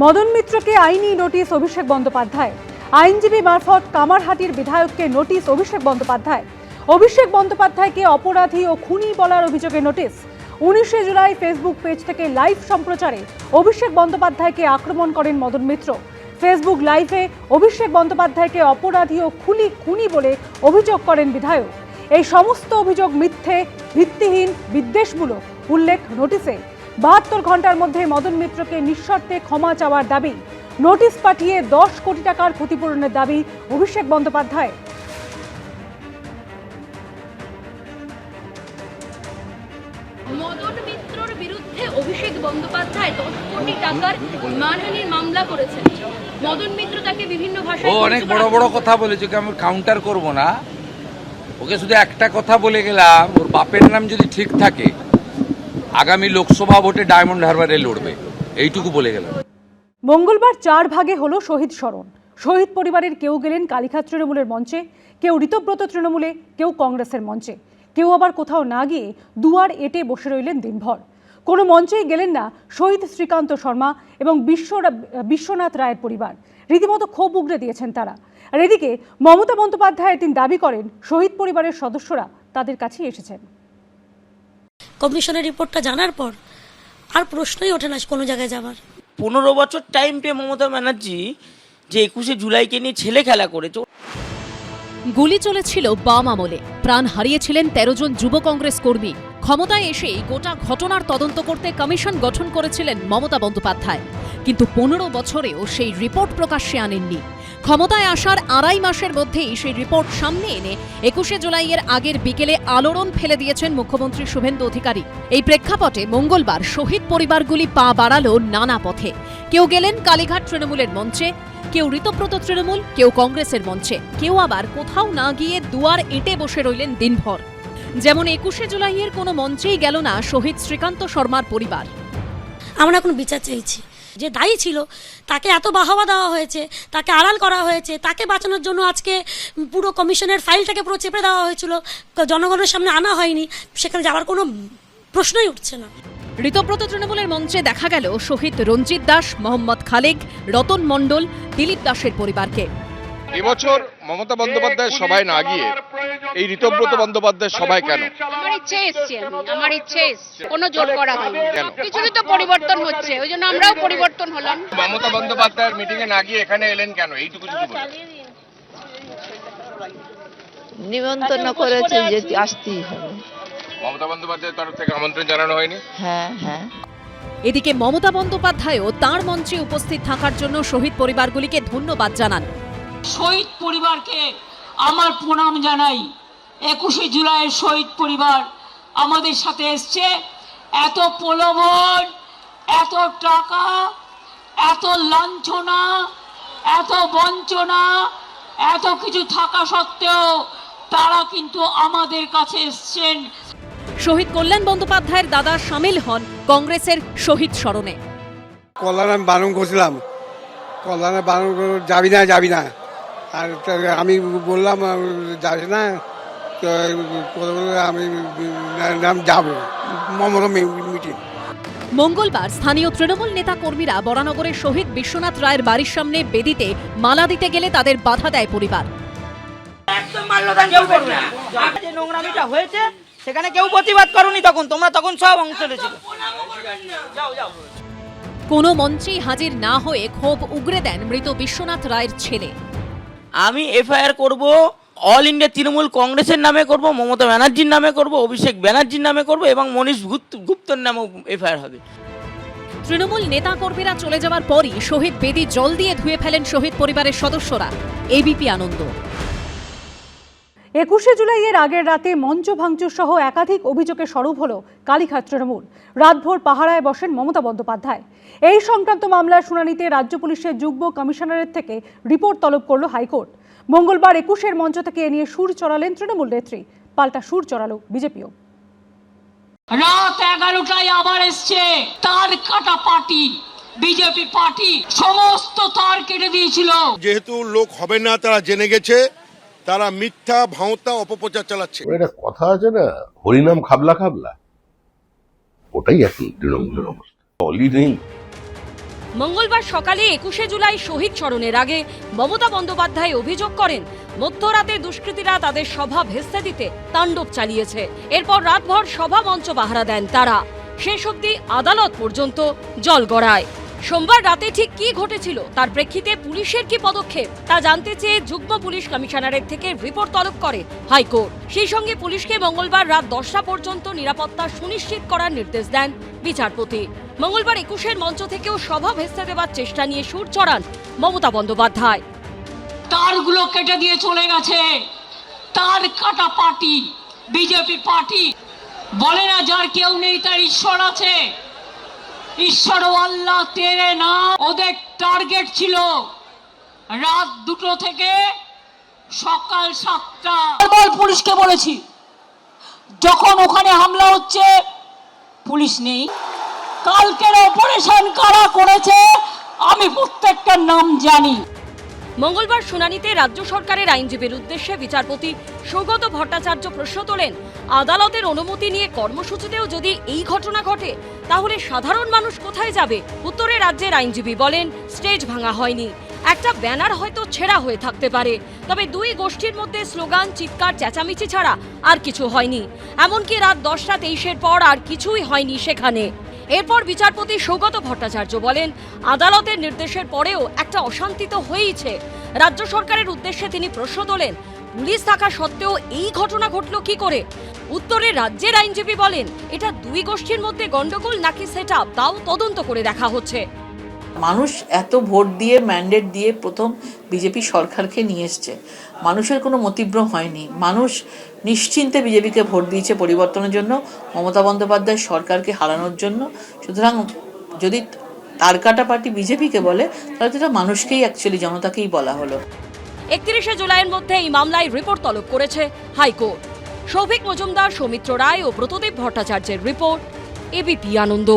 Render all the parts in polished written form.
মদন মিত্রকে আইনি নোটিশ অভিষেক বন্দ্যোপাধ্যায়। আইনজীবী মারফত কামারহাটির বিধায়ককে নোটিশ অভিষেক বন্দ্যোপাধ্যায়। অভিষেক বন্দ্যোপাধ্যায়কে অপরাধী ও খুনি বলার অভিযোগে নোটিশ। 19শে জুলাই ফেসবুক পেজ থেকে লাইভ সম্প্রচারে অভিষেক বন্দ্যোপাধ্যায়কে আক্রমণ করেন মদন মিত্র। ফেসবুক লাইভে অভিষেক বন্দ্যোপাধ্যায়কে অপরাধী ও খুনি বলে অভিযোগ করেন বিধায়ক। এই সমস্ত অভিযোগ মিথ্যে, ভিত্তিহীন, বিদ্বেষমূলক উল্লেখ নোটিশে। 72 ঘন্টার মধ্যে মদন মিত্রকে নিঃশর্তে ক্ষমা চাওয়ার দাবি। নোটিশ পাঠিয়ে 10 কোটি টাকার ক্ষতিপূরণের দাবি অভিষেক বন্দ্যোপাধ্যায়। মদন মিত্রর বিরুদ্ধে অভিষেক বন্দ্যোপাধ্যায় 10 কোটি টাকার মানহানির মামলা করেছেন। মদন মিত্র তাকে বিভিন্ন ভাষায় অনেক বড় বড় কথা বলেছে, আমি কাউন্টার করব না। ওকে শুধু একটা কথা বলে গেলাম, ওর বাপের নাম যদি ঠিক থাকে আগামী লোকসভা ভোটে ডায়মন্ড হারবারে লড়বে, এইটুকু বলে গেলাম। মঙ্গলবার 4 ভাগে হলো শহীদ স্মরণ। শহীদ পরিবারের কেউ গেলেন কালীঘাট তৃণমূলের মঞ্চে, কেউ ঋতব্রত তৃণমূলে, কেউ কংগ্রেসের মঞ্চে, কেউ আবার কোথাও না গিয়ে দুয়ার এঁটে বসে রইলেন দিনভর। কোনো মঞ্চেই গেলেন না শহীদ শ্রীকান্ত শর্মা এবং বিশ্বনাথ রায়ের পরিবার। রীতিমতো ক্ষোভ উগরে দিয়েছেন তারা। আর এদিকে মমতা বন্দ্যোপাধ্যায় তিনি দাবি করেন শহীদ পরিবারের সদস্যরা তাদের কাছেই এসেছেন। কমিশনের রিপোর্টটা জানার পর আর প্রশ্নই ওঠে না কোনো জায়গায় যাবার। 15 বছর টাইম পেয়ে মমতা ব্যানার্জি যে 21শে জুলাইকে নিয়ে ছেলে খেলা করেছে। গুলি চলেছিল বাম আমলে, প্রাণ হারিয়েছিলেন 13 জন যুব কংগ্রেস কর্মী। ক্ষমতায় এসেই গোটা ঘটনার তদন্ত করতে কমিশন গঠন করেছিলেন মমতা বন্দ্যোপাধ্যায়, কিন্তু 15 বছরেও সেই রিপোর্ট প্রকাশ্যে আনেননি। ক্ষমতায় আসার 2.5 মাসের মধ্যেই সেই রিপোর্ট সামনে এনে 21শে জুলাইয়ের আগের বিকেলে আলোড়ন ফেলে দিয়েছেন মুখ্যমন্ত্রী শুভেন্দু অধিকারী। এই প্রেক্ষাপটে মঙ্গলবার শহীদ পরিবারগুলি পা বাড়ালো নানা পথে। কেউ গেলেন কালীঘাট তৃণমূলের মঞ্চে, কেউ ঋতব্রত তৃণমূল, কেউ কংগ্রেসের মঞ্চে, কেউ আবার কোথাও না গিয়ে দুয়ার এঁটে বসে রইলেন দিনভর। যেমন 21শে জুলাইয়ের কোনো মঞ্চেই গেল না শহীদ শ্রীকান্ত শর্মার পরিবার। আমরা এখন বিচার চাইছি। যে দায়ী ছিল তাকে এত বাহবা দেওয়া হয়েছে, তাকে আড়াল করা হয়েছে, তাকে বাঁচানোর জন্য আজকে পুরো কমিশনের ফাইলটাকে পুরো চেপে দেওয়া হয়েছিল, জনগণের সামনে আনা হয়নি, সেখানে যাওয়ার কোনো প্রশ্নই উঠছে না। ঋতব্রত তৃণমূলের মঞ্চে দেখা গেল শহীদ রঞ্জিত দাস, মোহাম্মদ খালেক, রতন মণ্ডল, দিলীপ দাসের পরিবারকে। এবছর মমতা বন্দ্যোপাধ্যায়ের সভায় না গিয়ে এই ঋতব্রত বন্দ্যোপাধ্যায়ের সভায় কেন? আমার ইচ্ছে এসছে, আমার ইচ্ছে এসছে, কোনো জোর করা হয়নি। কিছুই তো পরিবর্তন হচ্ছে, ওই জন্য আমরাও পরিবর্তন হলাম। মমতা বন্দ্যোপাধ্যায়ের মিটিং এ না গিয়ে এখানে এলেন কেন? এইটুকু যদি বলেন। নিমন্ত্রণ করেছে যে আসতেই হবে। মমতা বন্দ্যোপাধ্যায়ের তরফ থেকে আমন্ত্রণ জানানো হয়নি? হ্যাঁ হ্যাঁ। এদিকে মমতা বন্দ্যোপাধ্যায়ও তাঁর মঞ্চে উপস্থিত থাকার জন্য শহীদ পরিবারগুলিকে ধন্যবাদ জানান। শহীদ পরিবারকে আমার প্রণাম জানাই। 21শে জুলাইয়ের শহীদ পরিবার আমাদের সাথে এসছে। এত প্রলোভন, এত টাকা, এত লাঞ্ছনা, এত বঞ্চনা, এত কিছু থাকা সত্ত্বেও তারা কিন্তু আমাদের কাছে এসছেন। শহীদ কল্যাণ বন্দ্যোপাধ্যায়ের দাদা সামিল হন কংগ্রেসের শহীদ স্মরণে। কল্যাণ আমি বারণ করছিলাম, কল্যাণে বারণ যাবি না, আর আমি বললাম যাবি না, আমি যাবো মমতা মিটিং। মঙ্গলবার স্থানীয় তৃণমূল নেতা কর্মীরা বরানগরের শহীদ বিশ্বনাথ রায়ের বাড়ির সামনে বেদিতে মালা দিতে গেলে তাদের বাধা দেয় পরিবার। একদম মাল্যদান কেউ করবে না। যে নোংরামিটা হয়েছে সেখানে কেউ প্রতিবাদ করনি, তোমরা তখন সব অংশ নিয়েছিলে। কোনো মঞ্চেই হাজির না হয়ে ক্ষোভ উগরে দেন মৃত বিশ্বনাথ রায়ের ছেলে। আমি এফআইআর করব, অল ইন্ডিয়া তৃণমূল কংগ্রেসের নামে করব, মমতা ব্যানার্জির নামে করব, অভিষেক ব্যানার্জির নামে করব এবং মনীষ গুপ্তর নামেও এফআইআর হবে। তৃণমূল নেতা কর্মীরা চলে যাওয়ার পরই শহীদ বেদি জল দিয়ে ধুয়ে ফেলেন শহীদ পরিবারের সদস্যরা। এবিপি আনন্দ। 21শে জুলাইয়ের আগের রাতে মঞ্চ ভাঙচুর সহ একাধিক অভিযোগে সরব হল কালীঘাট তৃণমূল। রাতভর পাহারায় বসেন মমতা বন্দ্যোপাধ্যায়। এই সংক্রান্ত মামলার শুনানিতে রাজ্য পুলিশের যুগ্ম কমিশনারের থেকে রিপোর্ট তলব করল হাইকোর্ট। মঙ্গলবার 21-এর মঞ্চ থেকে এ নিয়ে সুর চড়ালেন তৃণমূল নেত্রী, পাল্টা সুর চড়ালো বিজেপিও। রাত 11টায় আবার এসছে তার কাটা পার্টি, বিজেপি পার্টি সমস্ত তার কেটে দিয়েছিল। যেহেতু লোক হবে না তারা জেনে গেছে, তারা মিথ্যা ভাঁওতা অপপ্রচার চালাচ্ছে। এটা কথা আছে না, হরিনাম খাবলা খাবলা, ওটাই এখন তৃণমূলের অবস্থা। দলই নেই, মঙ্গলবার সকালে 21শে জুলাই শহীদ স্মরণের আগে মমতা বন্দ্যোপাধ্যায় অভিযোগ করেন মধ্যরাতে দুষ্কৃতীরা তাদের সভা ভেস্তে দিতে তাণ্ডব চালিয়েছে। এরপর রাতভর সভা মঞ্চ পাহারা দেন তারা, শেষ অবধি আদালত পর্যন্ত জল গড়ায়। সোমবার রাতে ঠিক কি ঘটেছিল তার প্রেক্ষিতে পুলিশের কি পদক্ষেপ তা জানতে চেয়ে যুগ্ম পুলিশ কমিশনারের থেকে রিপোর্ট তলব করে হাইকোর্ট। সেই সঙ্গে পুলিশকে মঙ্গলবার রাত 10টা পর্যন্ত নিরাপত্তা সুনিশ্চিত করার নির্দেশ দেন বিচারপতি। মঙ্গলবার 21-এর মঞ্চ থেকেও সভা ভেস্তে দেওয়ার চেষ্টা নিয়ে সুর চড়ান মমতা বন্দ্যোপাধ্যায়। তারগুলো কেটে দিয়ে চলে গেছে, তার কাটা পার্টি বিজেপি পার্টি। বলে না যার কেউ নেই তার ঈশ্বর আছে, ঈশ্বর ও আল্লাহ তেরে না। ওদের টার্গেট ছিল রাত 2টো থেকে সকাল 7টা। পুলিশকে বলেছি যখন ওখানে হামলা হচ্ছে পুলিশ নেই। কালকের অপারেশন কারা করেছে আমি প্রত্যেকটার নাম জানি। মঙ্গলবার শুনানিতে রাজ্য সরকারের আইনজীবীর উদ্দেশ্যে বিচারপতি সৌগত ভট্টাচার্য প্রশ্ন তোলেন, আদালতের অনুমতি নিয়ে কর্মসূচিতেও যদি এই ঘটনা ঘটে তাহলে সাধারণ মানুষ কোথায় যাবে? উত্তরে রাজ্যের আইনজীবী বলেন, স্টেজ ভাঙা হয়নি, একটা ব্যানার হয়তো ছেঁড়া হয়ে থাকতে পারে, তবে দুই গোষ্ঠীর মধ্যে স্লোগান, চিৎকার, চেঁচামেচি ছাড়া আর কিছু হয়নি। এমনকি রাত 10টা 23-এর পর আর কিছুই হয়নি সেখানে। এরপর বিচারপতি সৌগত ভট্টাচার্য বলেন, আদালতের নির্দেশের পরেও একটা অশান্তি তো হয়েইছে। রাজ্য সরকারের উদ্দেশ্যে তিনি প্রশ্ন তোলেন, পুলিশ থাকা সত্ত্বেও এই ঘটনা ঘটল কি করে? উত্তরে রাজ্যের আইনজীবী বলেন, এটা দুই গোষ্ঠীর মধ্যে গন্ডগোল নাকি সেটআপ তাও তদন্ত করে দেখা হচ্ছে। মানুষ এত ভোট দিয়ে ম্যান্ডেট দিয়ে প্রথম বিজেপি সরকারকে নিয়ে এসছে, মানুষের কোনো মতিভ্রম হয়নি। মানুষ নিশ্চিন্তে বিজেপিকে ভোট দিয়েছে পরিবর্তনের জন্য, মমতা বন্দ্যোপাধ্যায় সরকারকে হারানোর জন্য। সুতরাং যদি তারকাটা পার্টি বিজেপিকে বলে তাহলে সেটা মানুষকেই অ্যাকচুয়ালি জনতাকেই বলা হলো। 31শে জুলাইয়ের মধ্যে এই মামলায় রিপোর্ট তলব করেছে হাইকোর্ট। সৌভিক মজুমদার, সৌমিত্র রায় ও ব্রতদেব ভট্টাচার্যের রিপোর্ট, এবিপি আনন্দ।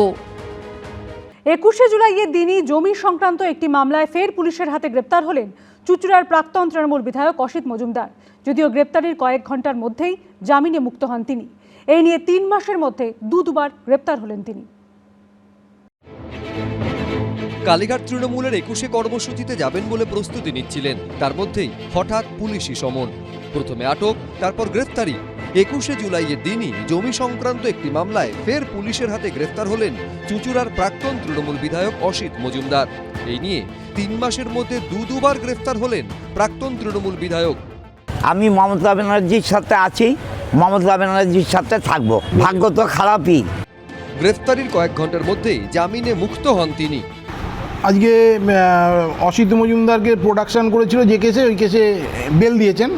21শে জুলাইয়ের দিনই জমি সংক্রান্ত একটি মামলায় ফের পুলিশের হাতে গ্রেপ্তার হলেন চুঁচুড়ার প্রাক্তন তৃণমূল বিধায়ক অসিত মজুমদার। যদিও গ্রেপ্তারির কয়েক ঘন্টার মধ্যেই জামিনে মুক্ত হন তিনি। এই নিয়ে 3 মাসের মধ্যে দুবার গ্রেপ্তার হলেন তিনি। কালীঘাট তৃণমূলের 21শে কর্মসূচিতে যাবেন বলে প্রস্তুতি নিচ্ছিলেন, তার মধ্যেই হঠাৎ পুলিশি সমন। প্রথমে আটক, তারপর গ্রেফতারি। 21শে জুলাইয়ের দিনই জমি সংক্রান্ত একটি মামলায় ফের পুলিশের হাতে গ্রেফতার হলেন চুঁচুড়ার প্রাক্তন তৃণমূল বিধায়ক অসিত মজুমদার। এই নিয়ে 3 মাসের মধ্যে দুবার গ্রেফতার হলেন প্রাক্তন তৃণমূল বিধায়ক। আমি মমতা ব্যানার্জির সাথে আছি, মমতা ব্যানার্জির সাথে থাকবো, ভাগ্য তো খারাপই। গ্রেফতারির কয়েক ঘন্টার মধ্যেই জামিনে মুক্ত হন তিনি। আজকে অসিত মজুমদারকে প্রোডাকশন করেছিল যে কেসে, ওই কেসে বেল দিয়েছেন।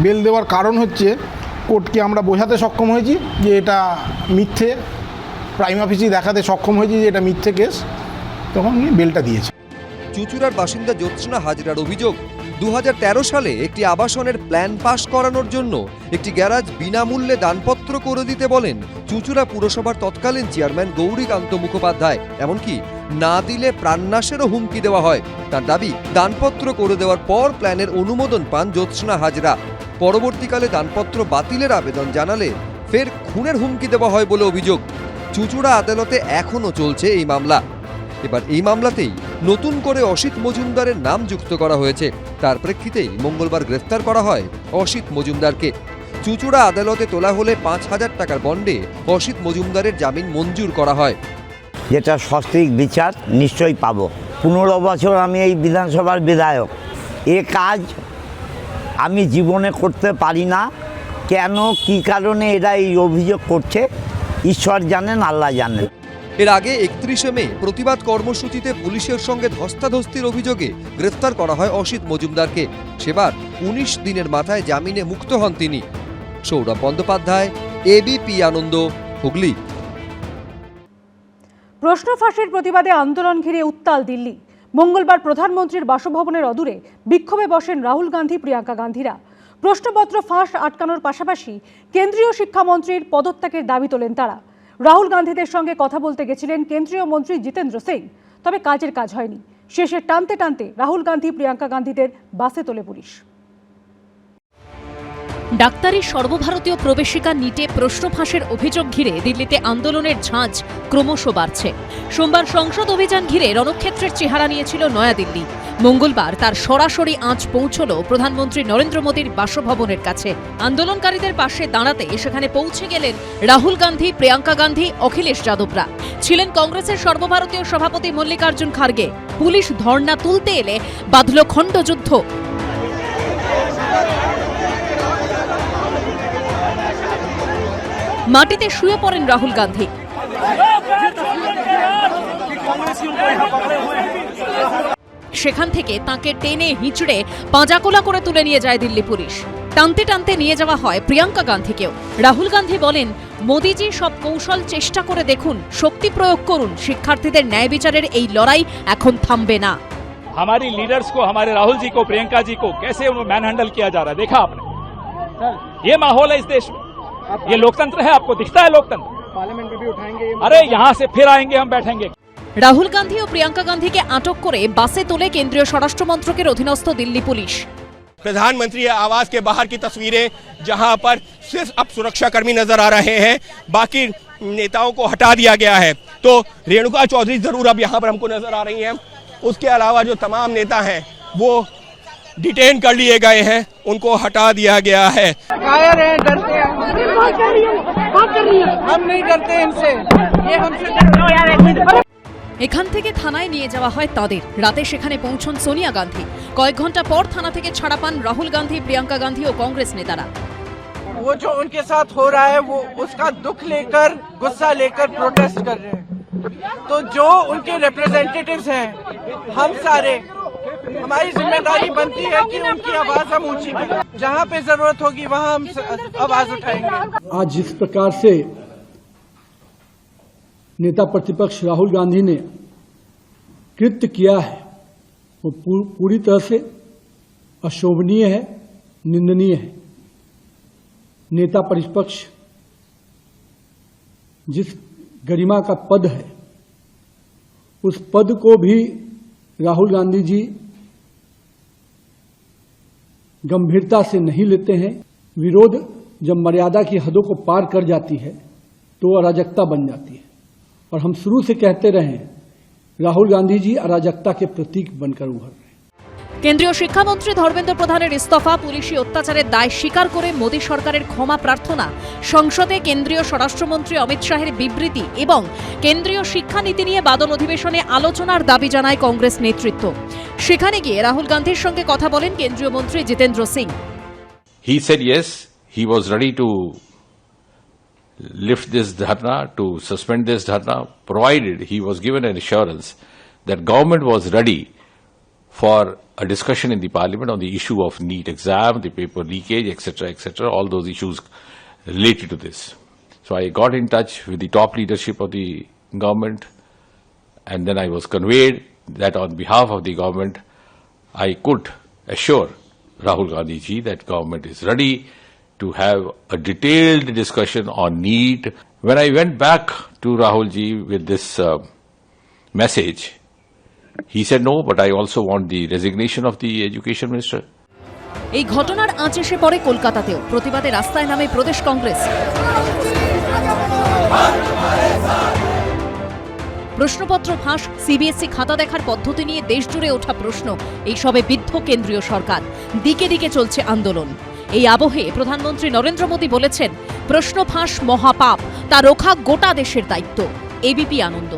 বেল দেওয়ার কারণ হচ্ছে কোর্টকে আমরা বোঝাতে সক্ষম হয়েছি যে এটা মিথ্যে, প্রাইম অফিসে দেখাতে সক্ষম হয়েছি যে এটা মিথ্যে কেস, তখন বেলটা দিয়েছে। চুঁচুড়ার বাসিন্দা জ্যোৎস্না হাজরার অভিযোগ, 2013 সালে একটি আবাসনের প্ল্যান পাস করানোর জন্য একটি গ্যারাজ বিনামূল্যে দানপত্র করে দিতে বলেন চুঁচুড়া পুরসভার তৎকালীন চেয়ারম্যান গৌরীকান্ত মুখোপাধ্যায়। এমনকি না দিলে প্রাণনাশেরও হুমকি দেওয়া হয়। তার দাবি, দানপত্র করে দেওয়ার পর প্ল্যানের অনুমোদন পান জ্যোৎস্না হাজরা। পরবর্তীকালে দানপত্র বাতিলের আবেদন জানালে ফের খুনের হুমকি দেওয়া হয় বলে অভিযোগ। চুঁচুড়া আদালতে এখনও চলছে এই মামলা। এবার এই মামলাতেই নতুন করে অসিত মজুমদারের নাম যুক্ত করা হয়েছে। তার প্রেক্ষিতেই মঙ্গলবার গ্রেফতার করা হয় অসিত মজুমদারকে। চুঁচুড়া আদালতে তোলা হলে 5,000 টাকার বন্ডে অসিত মজুমদারের জামিন মঞ্জুর করা হয়। যেটা সঠিক বিচার নিশ্চয়ই পাবো। 15 বছর আমি এই বিধানসভার বিধায়ক, এ কাজ আমি জীবনে করতে পারি না। কেন, কি কারণে এরা এই অভিযোগ করছে ঈশ্বর জানেন, আল্লাহ জানেন। এর আগে 31শে মে প্রতিবাদ কর্মসূচিতে পুলিশের সঙ্গে ধস্তাধস্তির অভিযোগে গ্রেফতার করা হয় অসিত মজুমদারকে। সেবার 19 দিনের মাথায় জামিনে মুক্ত হন তিনি। সৌরভ বন্দ্যোপাধ্যায়, এবিপি আনন্দ, হুগলি। প্রশ্ন ফাঁসের প্রতিবাদে আন্দোলন ঘিরে উত্তাল দিল্লি। মঙ্গলবার প্রধানমন্ত্রীর বাসভবনের অদূরে বিক্ষোভে বসেন রাহুল গান্ধী, প্রিয়াঙ্কা গান্ধীরা। প্রশ্নপত্র ফাঁস আটকানোর পাশাপাশি কেন্দ্রীয় শিক্ষামন্ত্রীর পদত্যাগের দাবি তোলেন তারা। রাহুল গান্ধীদের সঙ্গে কথা বলতে গেছিলেন কেন্দ্রীয় মন্ত্রী জিতেন্দ্র সিং, তবে কাজের কাজ হয়নি। শেষে টানতে টানতে রাহুল গান্ধী, প্রিয়াঙ্কা গান্ধীদের বাসে তোলে পুলিশ। ডাক্তারি সর্বভারতীয় প্রবেশিকা নিটে প্রশ্ন ফাঁসের অভিযোগ ঘিরে দিল্লিতে আন্দোলনের ঝাঁজ ক্রমশ বাড়ছে। সোমবার সংসদ অভিযান ঘিরে রণক্ষেত্রের চেহারা নিয়েছিল নয়াদিল্লি। মঙ্গলবার তার সরাসরি আঁচ পৌঁছল প্রধানমন্ত্রী নরেন্দ্র মোদীর বাসভবনের কাছে। আন্দোলনকারীদের পাশে দাঁড়াতে সেখানে পৌঁছে গেলেন রাহুল গান্ধী, প্রিয়াঙ্কা গান্ধী, অখিলেশ যাদবরা। ছিলেন কংগ্রেসের সর্বভারতীয় সভাপতি মল্লিকার্জুন খার্গে। পুলিশ ধর্ণা তুলতে এলে বাঁধল খণ্ডযুদ্ধ। মাটিতে শুয়ে পড়েন রাহুল গান্ধী। সেখান থেকে তাঁকে টেনে হিঁচড়ে পাঁজাকোলা করে তুলে নিয়ে যায় দিল্লি পুলিশ। টানতে টানতে নিয়ে যাওয়া হয় প্রিয়াঙ্কা গান্ধীকেও। রাহুল গান্ধী বলেন, মোদিজি সব কৌশল চেষ্টা করে দেখুন, শক্তি প্রয়োগ করুন, শিক্ষার্থীদের ন্যায় বিচারের এই লড়াই এখন থামবে না। हमारी लीडर्स को, हमारे राहुल जी को, प्रियंका जी को कैसे मैन हैंडल किया जा रहा है, देखा आपने? ये माहौल है इस देश में, ये लोकतंत्र है, आपको दिखता है लोकतंत्र? पार्लियामेंट में भी उठाएंगे, अरे यहाँ से फिर आएंगे, हम बैठेंगे। রাহুল গান্ধী ও প্রিয়াঙ্কা গান্ধীকে আটক করে বাসে তোলে কেন্দ্রীয় স্বরাষ্ট্র মন্ত্রকের অধীনস্থ দিল্লি পুলিশ। प्रधानमंत्री आवास के बाहर की तस्वीरें, जहां पर सिर्फ अब सुरक्षाकर्मी नजर आ रहे हैं, बाकी नेताओं को हटा दिया गया है। तो रेणुका चौधरी जरूर अब यहाँ पर हमको नजर आ रही हैं। उसके अलावा जो तमाम नेता हैं वो डिटेन कर लिए गए हैं, उनको हटा दिया गया है। डरते हैं, हम नहीं डरते इनसे, ये हमसे। এখান থেকে থানায় নিয়ে যাওয়া হয় তাদের। রাতে সেখানে পৌঁছন সোনিয়া গান্ধী। কয়েক ঘন্টা পর থানা থেকে ছাড়া পান রাহুল গান্ধী, প্রিয়াঙ্কা গান্ধী ও কংগ্রেস নেতারা। वो जो उनके साथ हो रहा है वो उसका दुख लेकर, गुस्सा लेकर प्रोटेस्ट कर रहे हैं। तो जो उनके रिप्रेजेंटेटिव्स हैं, हम सारे, हमारी जिम्मेदारी बनती है कि उनकी आवाज हम ऊंची करें। जहाँ पे जरूरत होगी वहाँ हम आवाज उठाएंगे। आज जिस प्रकार से नेता प्रतिपक्ष राहुल गांधी ने कृत्य किया है वो पूरी तरह से अशोभनीय है, निंदनीय है। नेता प्रतिपक्ष जिस गरिमा का पद है उस पद को भी राहुल गांधी जी गंभीरता से नहीं लेते हैं। विरोध जब मर्यादा की हदों को पार कर जाती है तो अराजकता बन जाती है, और हम शुरू से कहते रहे राहुल गांधी जी अराजकता के प्रतीक बनकर उभर रहे हैं। কেন্দ্রীয় শিক্ষামন্ত্রী ধর্মেন্দ্র প্রধানের ইস্তফা, পুলিশি অত্যাচারের দায় স্বীকার করে মোদী সরকারের ক্ষমা প্রার্থনা, সংসদে কেন্দ্রীয় স্বরাষ্ট্রমন্ত্রী অমিত শাহের বিবৃতি এবং কেন্দ্রীয় শিক্ষানীতি নিয়ে বাদল অধিবেশনে আলোচনার দাবি জানায় কংগ্রেস নেতৃত্ব। সেখানে গিয়ে রাহুল গান্ধীর সঙ্গে কথা বলেন কেন্দ্রীয় মন্ত্রী Jitendra Singh. He said yes, he was ready to lift this dharna, to suspend this dharna, provided he was given an assurance that government was ready for a discussion in the parliament on the issue of NEET exam, the paper leakage, etc., etc., all those issues related to this. So I got in touch with the top leadership of the government, and then I was conveyed that on behalf of the government, I could assure Rahul Gandhi ji that government is ready to have a detailed discussion on NEET. When I went back to Rahul ji with this message, he said no, but I also want the resignation of the education minister. এই ঘটনার আঁচ এসে পড়ে কলকাতাতেও। প্রতিবাদে রাস্তায় নামে প্রদেশ কংগ্রেস। প্রশ্নপত্র ফাঁস, সিবিএসই খাতা দেখার পদ্ধতি নিয়ে দেশজুড়ে ওঠা প্রশ্ন, এইসবে বিদ্ধ কেন্দ্রীয় সরকার। দিকে দিকে চলছে আন্দোলন। এই আবহে প্রধানমন্ত্রী নরেন্দ্র মোদী বলেছেন, প্রশ্ন ফাঁস মহাপাপ, তা রক্ষা গোটা দেশের দায়িত্ব। এবিপি আনন্দ।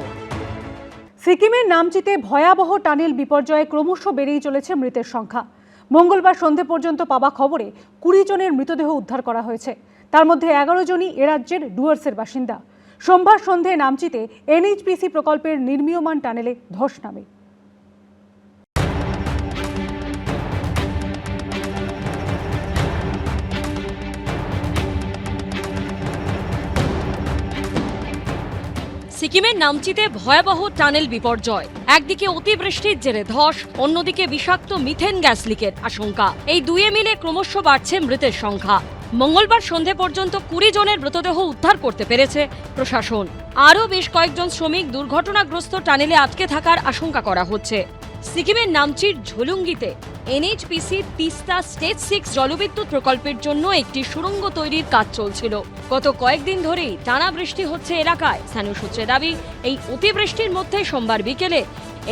সিকিমের নামচিতে ভয়াবহ টানেল বিপর্যয়ে ক্রমশ বেড়েই চলেছে মৃতের সংখ্যা। মঙ্গলবার সন্ধে পর্যন্ত পাওয়া খবরে 20 জনের মৃতদেহ উদ্ধার করা হয়েছে। তার মধ্যে 11 জনই এ রাজ্যের ডুয়ার্সের বাসিন্দা। সোমবার সন্ধে নামচিতে এনএইচপিসি প্রকল্পের নির্মীয়মান টানেলে ধস নামে। সিকিমের নামচিতে ভয়াবহ টানেল বিপর্যয়। একদিকে অতিবৃষ্টির জেরে ধস, অন্যদিকে বিষাক্ত মিথেন গ্যাস লিকের আশঙ্কা। এই দুয়ে মিলে ক্রমশ বাড়ছে মৃতের সংখ্যা। মঙ্গলবার সন্ধে পর্যন্ত 20 জনের মৃতদেহ উদ্ধার করতে পেরেছে প্রশাসন। আরও বেশ কয়েকজন শ্রমিক দুর্ঘটনাগ্রস্ত টানেলে আটকে থাকার আশঙ্কা করা হচ্ছে। সিকিমের নামচির ঝোলুঙ্গিতে এনএইচপিসির তিস্তা স্টেজ 6 জলবিদ্যুৎ প্রকল্পের জন্য একটি সুড়ঙ্গ তৈরির কাজ চলছিল। গত কয়েকদিন ধরেই টানা বৃষ্টি হচ্ছে এলাকায়। স্থানীয় সূত্রে দাবি, এই অতিবৃষ্টির মধ্যে সোমবার বিকেলে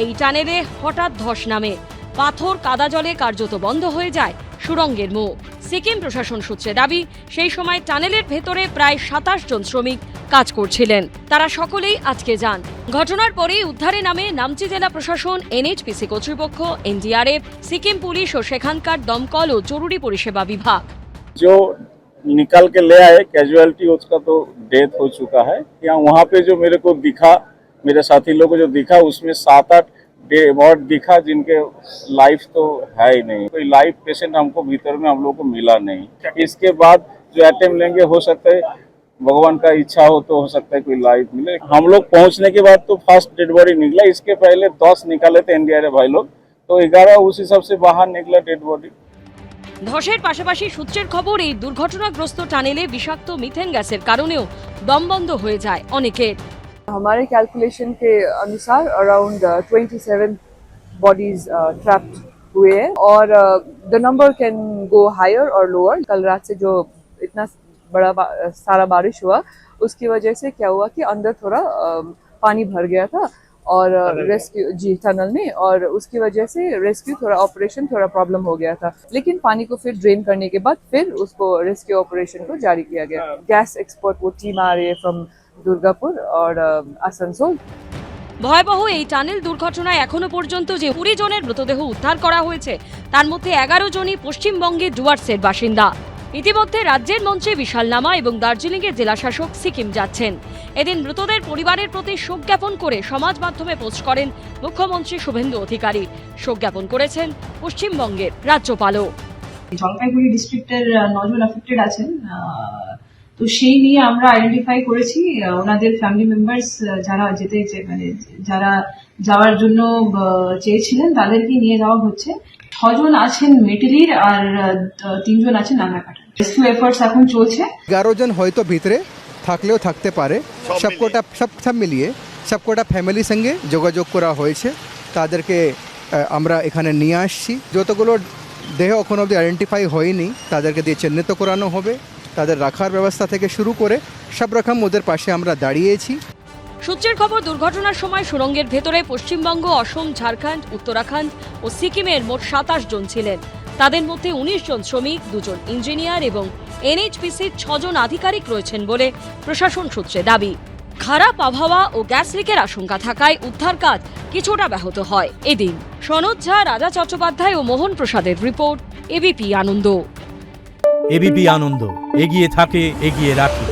এই টানেলে হঠাৎ ধস নামে। পাথর কাদা জলে কার্যত বন্ধ হয়ে যায় সুড়ঙ্গের মুখ। সিকিম প্রশাসন সূত্রে দাবি, সেই সময় টানেলের ভেতরে প্রায় 27 জন শ্রমিক কাজ করছিলেন। তারা সকলেই আজকে যান। ঘটনার পরেই উদ্ধারে নামে নামচি জেলা প্রশাসন, এনএইচপিসি কর্তৃপক্ষ, এনডিআরএফ, সিকিম পুলিশ ও সেখানকার দমকল ও জরুরি পরিষেবা বিভাগ। जो निकाल के ले आए कैजुअलिटी, उसका तो डेथ हो चुका है। यहाँ वहाँ पे जो मेरे को दिखा, मेरे साथी लोगों को जो दिखा, उसमें 7-8 बॉडी दिखा जिनके लाइफ तो है ही नहीं। कोई लाइफ पेशेंट हमको भीतर में हम लोग को मिला नहीं। इसके बाद जो अटेम्प्ट लेंगे, हो सकता है भगवान का इच्छा हो तो हो सकता है कोई लाइफ मिले। हम लोग पहुंचने के बाद तो फर्स्ट डेड बॉडी निकला। इसके पहले 10 निकाले थे एनडीआरएफ भाई लोग, तो 11 उस हिसाब से बाहर निकला डेड बॉडी। ধসের পাশাপাশি সূত্রের খবর, এই দুর্ঘটনাগ্রস্ত টানেলে বিষাক্ত মিথেন গ্যাসের কারণেও দম বন্ধ হয়ে যায় অনেকের। हमारे कैलकुलेशन के अनुसार अराउंड 27 बॉडीज ट्रैप्ड हुए हैं और the number can go higher और लोअर। कल रात से जो इतना बड़ा सारा बारिश हुआ, उसकी वजह से क्या हुआ कि अंदर थोड़ा पानी भर गया था और रेस्क्यू टनल में, और उसकी वजह से रेस्क्यू ऑपरेशन थोड़ा प्रॉब्लम हो गया था। लेकिन पानी को फिर ड्रेन करने के बाद फिर उसको रेस्क्यू ऑपरेशन को जारी किया गया। गैस एक्सपोर्ट वो टीम आ रही है फ्रॉम दुर्गापुर और आसनसोल। ভয়াবহ এই টানেল দুর্ঘটনায় এখনো পর্যন্ত যে 20 জনের মৃতদেহ উদ্ধার করা হয়েছে, তার মধ্যে 11 জনই পশ্চিমবঙ্গের ডুয়ার্সের বাসিন্দা। ইতিমধ্যে রাজ্যের মন্ত্রী বিশাল নামা এবং দার্জিলিংয়ের জেলাশাসক সিকিম যাচ্ছেন। এদিন মৃতদের পরিবারের প্রতি শোক জ্ঞাপন করে সমাজ মাধ্যমে পোস্ট করেন মুখ্যমন্ত্রী শুভেন্দু অধিকারী। শোক জ্ঞাপন করেছেন পশ্চিমবঙ্গের রাজ্যপালও। জলপাইগুড়ি ডিস্ট্রিক্টের 9 জন অ্যাফেক্টেড আছেন, তো সেই নিয়ে আমরা আইডেন্টিফাই করেছি ওনাদের ফ্যামিলি মেম্বার্স যারা যারা যাওয়ার জন্য চেয়েছিলেন, তাদেরকে নিয়ে যাওয়া হচ্ছে। 6 জন আছেন মেটেলির আর 3 জন আছেন নানাকাটা। রেস্কিউ এফোর্টস এখন চলছে। 11 জন হয়তো ভিতরে থাকলেও থাকতে পারে। সব মিলিয়ে সবকটা ফ্যামিলির সঙ্গে যোগাযোগ করা হয়েছে, তাদেরকে আমরা এখানে নিয়ে আসছি। যতগুলো দেহ এখন অবধি আইডেন্টিফাই হয়নি, তাদেরকে দিয়ে চিহ্নিত করানো হবে। তাদের রাখার ব্যবস্থা থেকে শুরু করে সব রকম ওদের পাশে আমরা দাঁড়িয়েছি। সূত্রের খবর, দুর্ঘটনার সময় সুড়ঙ্গের ভেতরে পশ্চিমবঙ্গ, অসম, ঝাড়খণ্ড, উত্তরাখণ্ড ও সিকিমের মোট 27 জন ছিলেন। তাদের মধ্যে 19 জন শ্রমিক, 2 জন ইঞ্জিনিয়ার এবং এনএইচপিসির 6 জন আধিকারিক রয়েছেন বলে প্রশাসন সূত্রে দাবি। খারাপ আবহাওয়া ও গ্যাস লিকের আশঙ্কা থাকায় উদ্ধার কাজ কিছুটা ব্যাহত হয় এদিন। সনদ ঝা, রাজা চট্টোপাধ্যায় ও মোহন প্রসাদের রিপোর্ট, এবিপি আনন্দ। এবিপি আনন্দ, এগিয়ে থাকে, এগিয়ে রাখে।